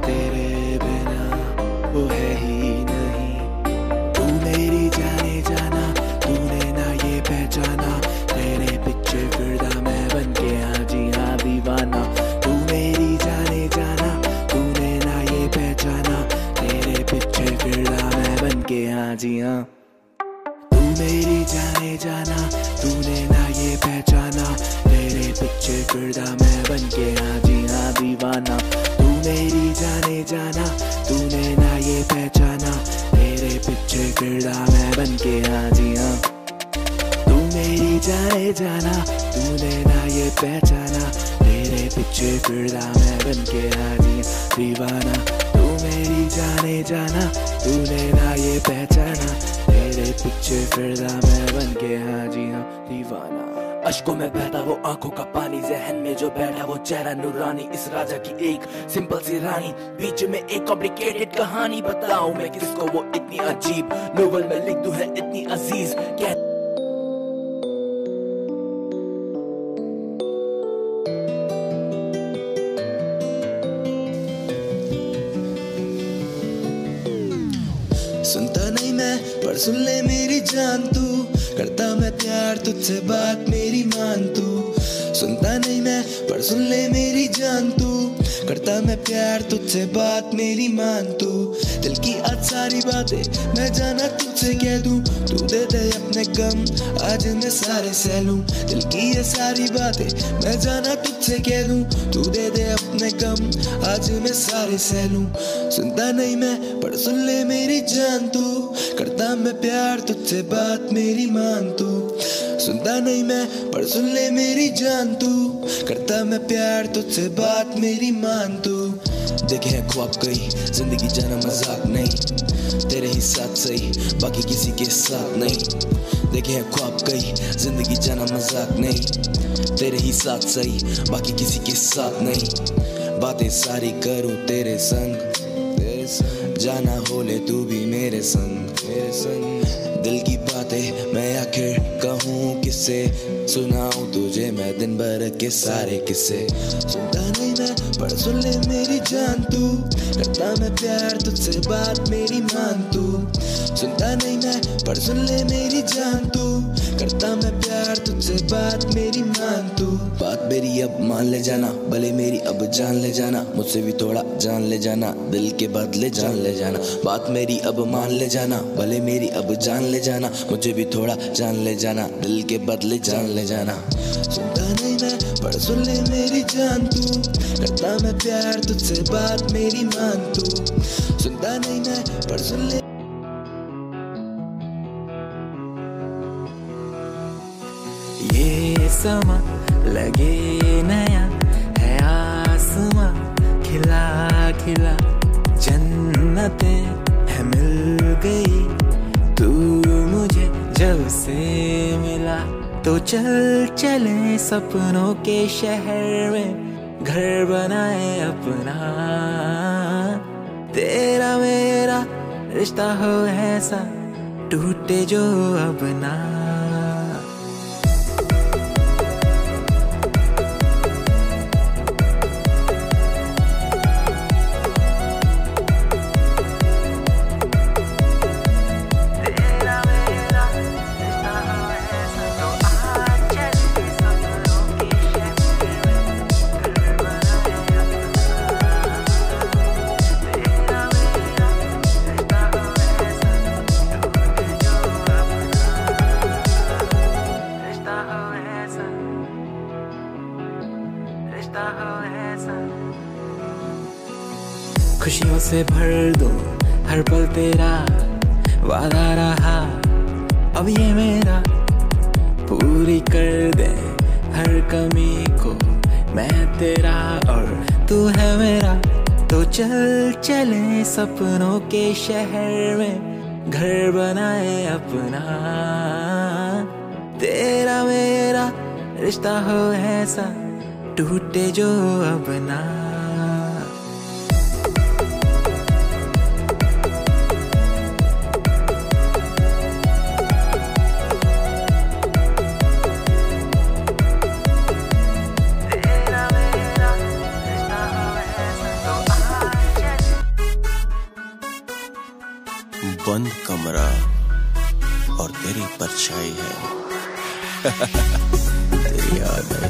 तेरे बिना वो है ही नहीं। तू मेरी जाने जाना, तूने ना ये पहचाना, तेरे पीछे फिरदा मैं बन के, हाँ जी हाँ दीवाना। तू मेरी जाने जाना, तूने ना ये पहचाना, तेरे पीछे फिरदा मैं बन के, हाँ जी हाँ। तू मेरी जाने जाना, तूने ना ये पहचाना, तेरे पीछे फिरदा मैं बन के, हाँ जी हाँ दीवाना। तू मेरी जाने जाना, तूने ना ये पहचाना, तेरे पीछे फिरदा मैं बन के, हाँ जी हाँ। तू मेरी जाने जाना, तूने ना ये पहचाना, तेरे पीछे फिरदा मैं बन के, हाँ जी हाँ दीवाना। तू मेरी जाने जाना, तूने ना ये पहचाना, तेरे पीछे फिरदा मैं बन के, हाँ जी हाँ दीवाना। अश्कों में बहता वो आंखों का पानी, जहन में जो बैठा वो चेहरा नूरानी, इस राजा की एक सिंपल सी रानी, बीच में एक कॉम्प्लिकेटेड कहानी। बताऊं मैं किसको वो इतनी अजीब, नोवेल में लिख दूं है इतनी अजीज। सुनता नहीं मैं पर सुन ले मेरी जान, तू करता मैं प्यार तुझसे, बात मेरी मान तू। सुनता नहीं मैं पर सुन ले मेरी जान, तू करता मैं प्यार तुझसे, बात मेरी मान तू। दिल की आज सारी बातें मैं जाना तुझसे कह दूं, तू दे दे अपने गम आज मैं सारे सह लूं। दिल की ये सारी बातें मैं जाना तुझसे कह दूं, तू दे दे अपने गम आज मैं सारे सह लूं। सुनता नहीं मैं पर सुन ले मेरी जान, तू करता मैं प्यार तुझसे, बात मेरी मान तू। सुनता नहीं मैं पर सुन ले मेरी जान, तू करता मैं प्यार तुझसे, बात मेरी मान तू। देखे हैं ख्वाब कई, जिंदगी जाना मजाक नहीं, तेरे ही साथ सही बाकी किसी के साथ नहीं। देखे हैं ख्वाब कई, जिंदगी जाना मजाक नहीं, तेरे ही साथ सही बाकी किसी के साथ नहीं। बातें सारी करूं तेरे संग, जाना हो ले तू भी मेरे संग, मेरे संग। दिल की बातें मैं आखिर कहूँ किससे, सुनाऊं तुझे मैं दिन भर के सारे किस्से। सुनता नहीं मैं पर सुन ले मेरी जान, तू करता मैं प्यार तुझसे, बात मेरी मान तू। सुनता नहीं मैं पर सुन ले मेरी जान, तू करता मैं प्यार तुझसे, बात मेरी मान तू। बात मेरी अब मान ले जाना, भले मेरी अब जान ले जाना, मुझसे भी थोड़ा जान ले जाना, दिल के बदले जान ले जाना। बात मेरी अब मान ले जाना, भले मेरी अब जान ले जाना, मुझे भी थोड़ा जान ले जाना, दिल के बदले जान ले जाना। सुनता नहीं मैं पर सुन ले मेरी जान, तू करता मैं प्यार तुझसे, बात मेरी मान तू। सुनता नहीं मैं पर सुन ले। ये समा लगे नया है, आसमां खिला खिला, जन्नतें है मिल गई, तू मुझे जब से मिला। तो चल चले सपनों के शहर में, घर बनाए अपना, तेरा मेरा रिश्ता हो ऐसा, टूटे जो अब ना। खुशियों से भर दूं हर पल तेरा वादा रहा अब ये मेरा, पूरी कर दे हर कमी को मैं तेरा और तू है मेरा। तो चल चले सपनों के शहर में घर बनाए अपना, तेरा मेरा रिश्ता हो ऐसा टूटे जो अब ना। बंद कमरा और तेरी परछाई है तेरी याद है।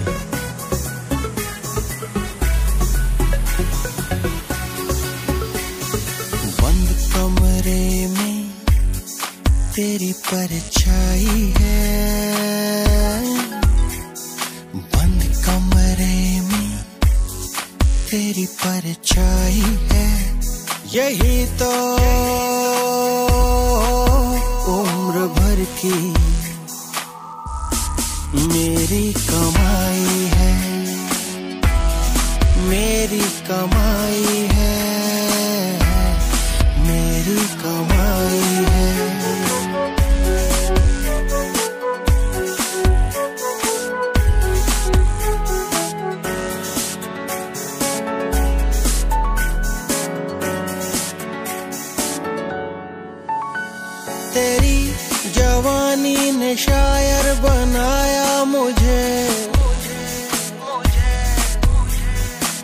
बंद कमरे में तेरी परछाई है, बंद कमरे में तेरी परछाई है। यही तो उम्र भर की मेरी कमाई है, मेरी कमाई है, मेरी कमाई है। तेरी जवानी ने शायर बनाया मुझे,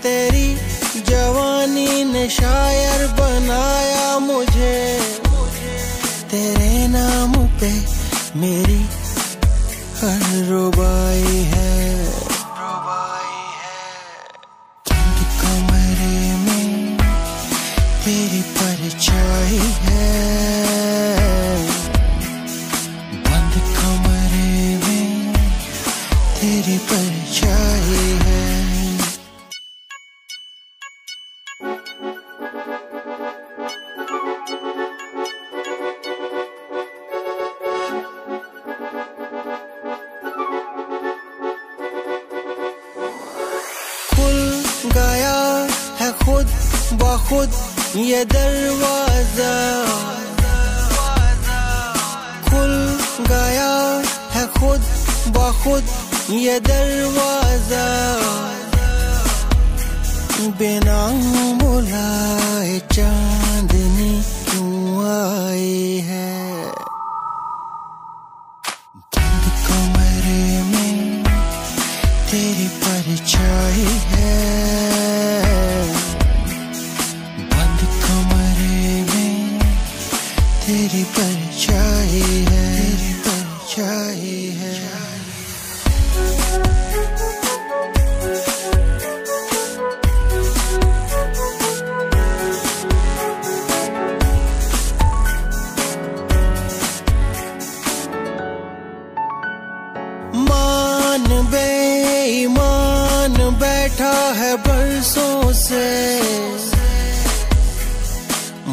तेरी जवानी ने शायर बनाया मुझे। तेरे नाम पे मेरी हर रुबाई है, बंद कमरे में तेरी परछाई है, तेरी परछाई है। खुल गया है खुद बखुद ये दरवाजा, खुल गया है खुद बखुद ये दरवाजा। बिना बुलाए चांदनी क्यों आई है, बंद कमरे में तेरी परछाई है, बंद कमरे में तेरी परछाई है, तेरी परछाई है। मान बेईमान बैठा है बरसों से,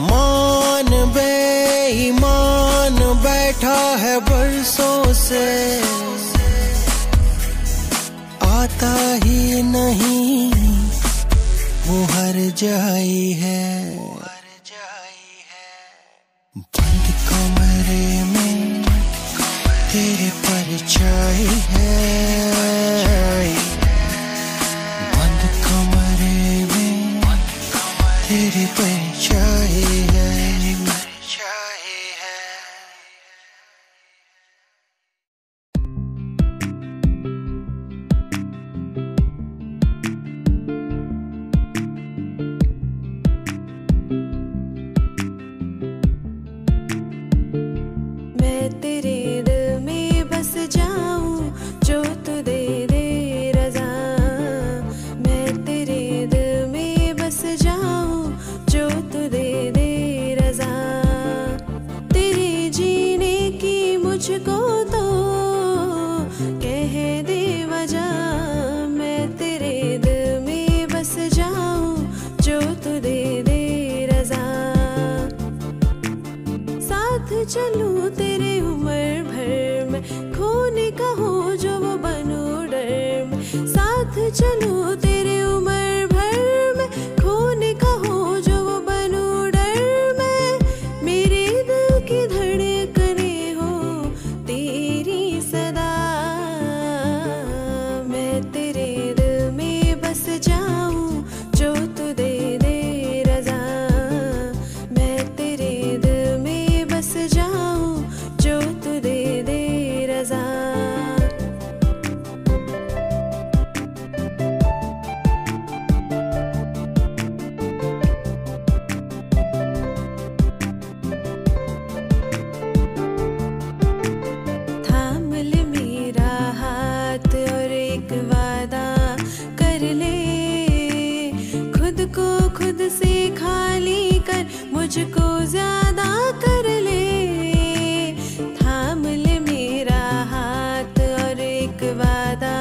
मान बेईमान बैठा है बरसों से। आता ही नहीं वो हर जाई है, बंद कमरे में तेरी परछाई है, बंद कमरे में तेरी परछाई है, परछाई है। मैं तेरे दिल में बस जाऊं जो तू दे दे रज़ा, मैं तेरे दिल में बस जाऊं जो चलूं तेरे उम्र भर में, खोने का हो जो वो बनूं डर में। साथ चलूं तेरे उम्र भर में, खोने का हो जो वो बनूं डर में। मेरे दिल की धड़कने हो तेरी सदा, मैं तेरे दिल में बस जाऊं जो तू दे दे रज़ा। मैं तेरे दिल में बस जाऊं जो तू दे दे रज़ा। थाम ले मेरा हाथ और एक वादा कर ले, खुद को खुद से खाली कर, मुझको ज्यादा कर ले। थाम ले मेरा हाथ और एक वादा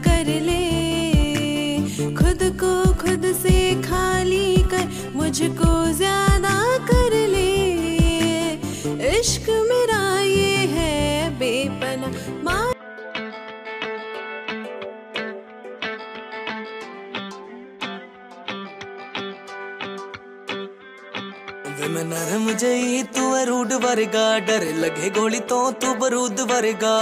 कर ले, खुद को खुद से खाली कर, मुझको ज्यादा कर ले। इश्क मेरा ये है बेपना वे मैं नरम जई तू है रूड वर्गा, डर लगे गोली तो तू बरूद वर्गा।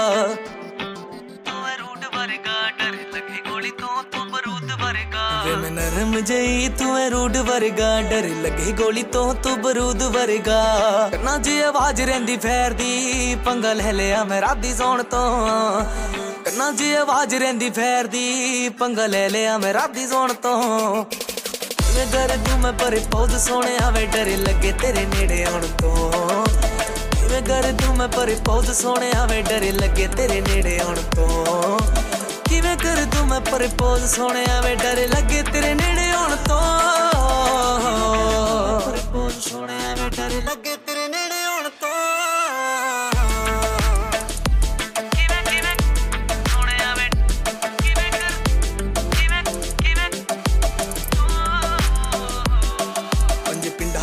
तू है रूड वर्गा, डर लगे गोली तो तू बरूद वर्गा। वे मैं नरम जई तू है रूड वर्गा, डर लगे गोली तो तू बरूद वर्गा। ना जी आवाज रहंदी फैर दी, पंगा ले लिया मैं राती सौण तो। ना जी आवाज रहंदी फैर दी, पंगा ले लिया मैं राती सौण तो। मैं कर दूं मैं पर पौध सोने आवे, डर लगे तेरे नेड़े आउण तो। मैं कर दूं मैं पर पौध सोने आवे, डर लगे तेरे नेड़े आउण तो। किवें कर दूं मैं पर पौध सोने आवे, डर लगे तेरे नेड़े आउण तो। पर पौध सोने आवे, डर लगे तेरे नेड़े आउण तो।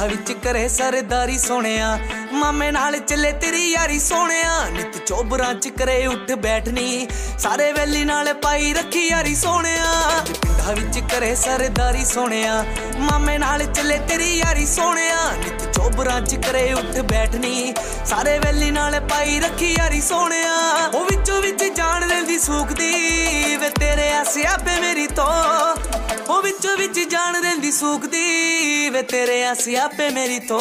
विच करे सरदारी सोनिया, मामे नाल चले तेरी यारी सोनिया। नित चोबरां च करे उठ बैठनी, सारे वैली नाल पाई रखी यारी सोनिया। पिंडा विच करे सरदारी सोनिया, मामे नाल चले तेरी यारी सोनिया। नित चोबरां च करे उठ बैठनी, सारे वैली नाल पाई रखी यारी सोनिया। ओ विचों विच जान रहिंदी सूखदी, वे तेरे आसे आपे मेरी तो। ओ विचों विच जान रहिंदी सूखदी, वे तेरे आसे आपे मेरी तो।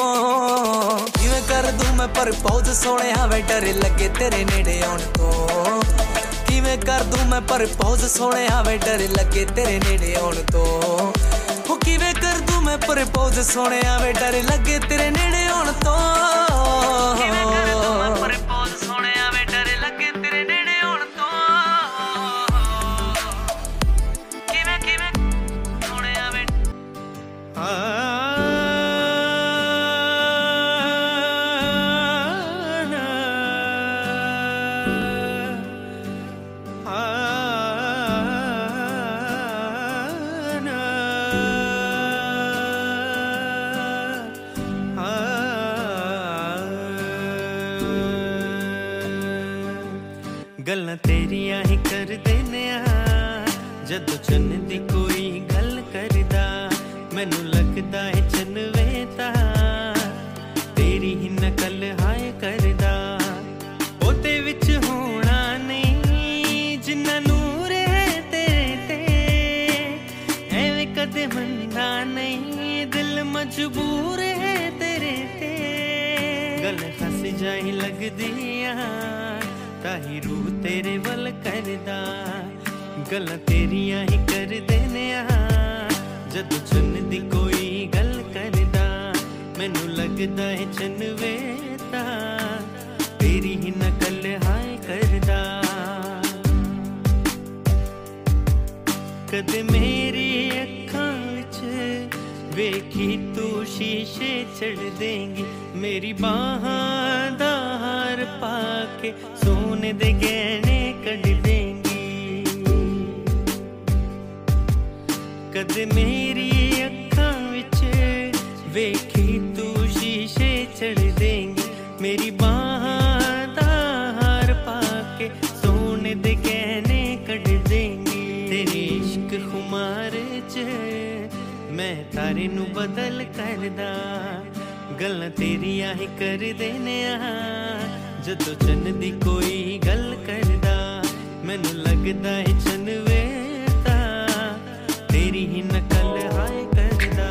किवें कर दूं मैं पर पौध सोने आवे, डर लगे तेरे नेड़े आउण तो। किवें कर दूं मैं पर पौध सोने आवे, डर लगे तेरे नेड़े आउण तो। हो किवें कर दूं मैं पर पौध सोने आवे, डर लगे तेरे नेड़े आउण तो। किवें कर दूं मैं पर पौध सोने आवे, डर लगे तेरे नेड़े आउण तो। किवें किवें सोने आवे। गल्लां तेरियां ही कर देने जदों चन्न दी कोई गल करदा, मैनू लगदा है चनवे ता तेरी ही नकल हाय करदा। ओदे विच होना नहीं जिन्ना नूर है तेरे ते, एवें कदे मनदा नहीं दिल मजबूर है तेरे ते। गल हस जाई लगदियां ताही रूह तेरे वल करदा, गल्लां तेरियां ही कर देने जदों चन्न दी कोई गल करदा, मैनू लगदा है चनवे ता तेरी ही नकल हाय करदा। कदे मेरी अखां विच वेखी तू शीशे चढ़ देंगी, मेरी बाहां दा हार पाके सोने दे गहने कढ़ देंगी। कदे मेरी अखां विच वेखी तू शीशे चढ़ देंगी, मेरी मैं तारे नू बदल करदा गल्लां तेरियां ही कर देने जदों चन्न दी कोई गल करदा मैनू लगदा है चन्न वेता तेरी ही नकल हाय करदा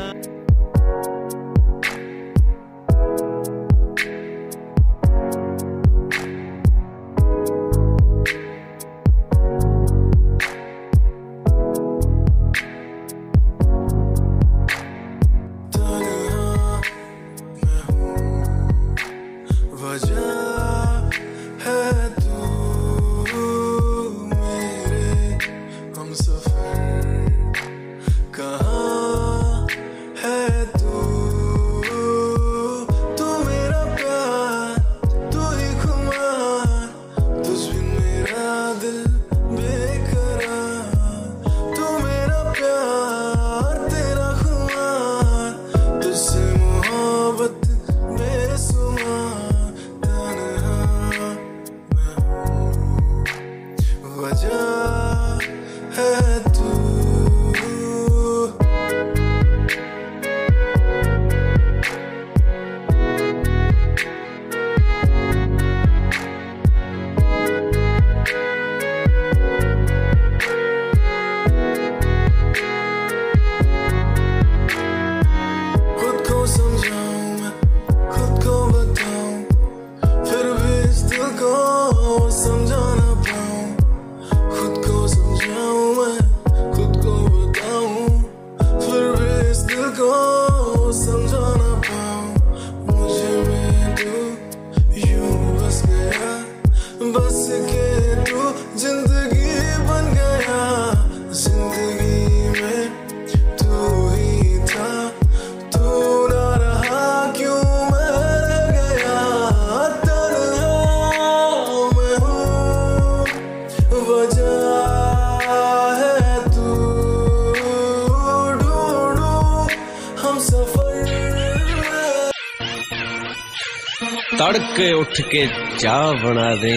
तड़के उठ के चाह बना दे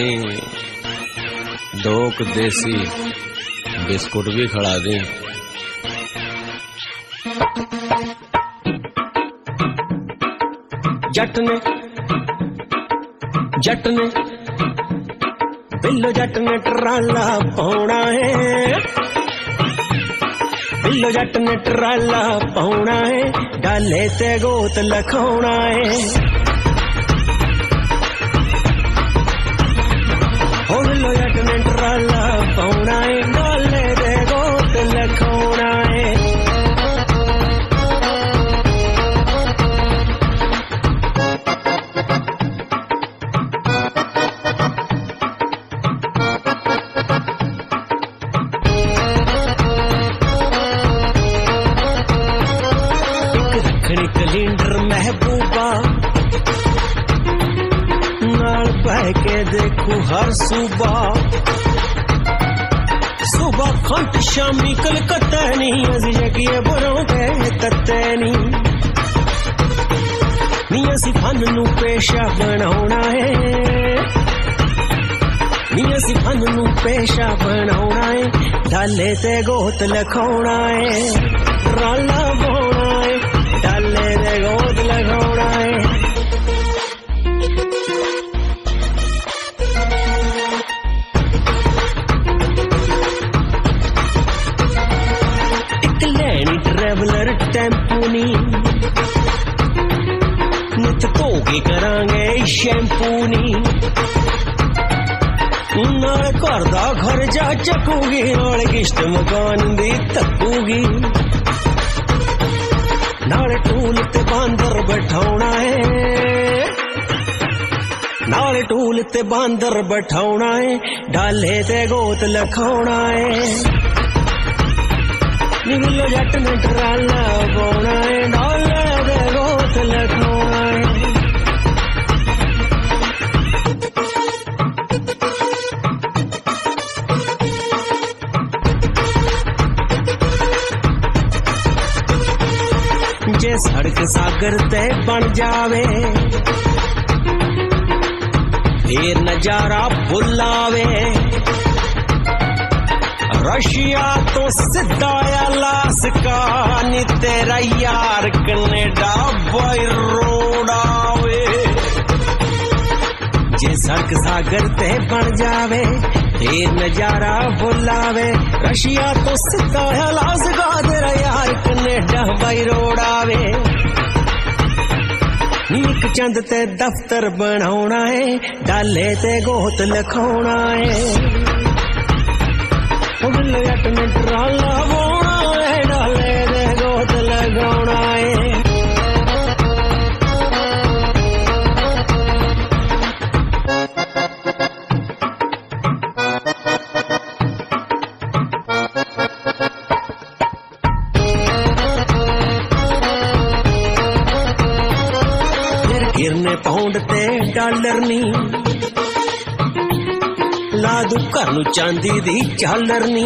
दो देसी बिस्कुट भी खड़ा दे जट ने बिल्लो जट ने ट्राला पाउना है बिल्लो जट ने ट्राला पाउना है डाले ते गोत लखाउना है बिल्लो जट ने ट्राला पाउना है डाले ते गोत लखाउना है कलिंडर महबूबा नाल बह के देखू हर सुबह खंट शामी कलकत्ता नहीं असी जगिए बुरों के तत्ते नहीं असी फन नू पेशा बनाउना है नी असी फन नू पेशा बनाउना है डाले ते गोत लखाउना है राला बोना है डाले दे गोद लगाउना है एक लैनी ट्रैवलर टेम्पू नी नित धो के करांगे शैम्पू नी नाल घर दा खर्चा चकूगी नाल किश्त मकान दी तकूगी नाले टूल ते बांदर बैठाउना है नाले टूल ते बांदर बैठाउना है डाले ते गोत लखाउना है बिल्लो जट ने ट्राला पाउना है डाले ते गोत लखाउना है जे सड़क सागर ते बन जावे फिर नजारा भुलावे रशिया तो सिद्धा अलास्का नी तेरा यार कनेडा बाई रोड आवे जे सड़क सागर ते बन जावे ये नजारा बुलावे रशिया तो सिद्धा अलास्का तेरा यार कनेडा बाई रोड आवे नीक चंद ते दफ्तर बनाउणा है डाले ते गोत लिखाउणा है बिल्लो जट ने ट्राला बोना है डाले ते गोत लगाउणा है गिरने पाउंड ते डॉलर नी लादू घर नू चांदी दी झालर नी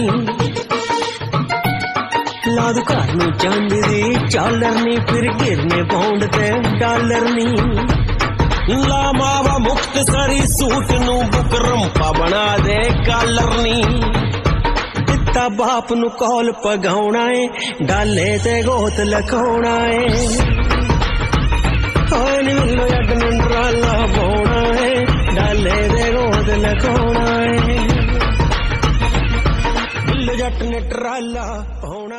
लादू घर नू चांदी दी झालर नी फिर गिरने पाउंड ते डॉलर नी ला मावा मुक्तसरी सूट नू बुकरम्पा बना दे कालर नी दिता बाप नू कॉल पगाउणा है डाले ते गोत लखाउणा है बिल्लो जट ने ट्राला बोना है डाले दे गोद लखाउणा है बिल्लो जट ने ट्राला बोना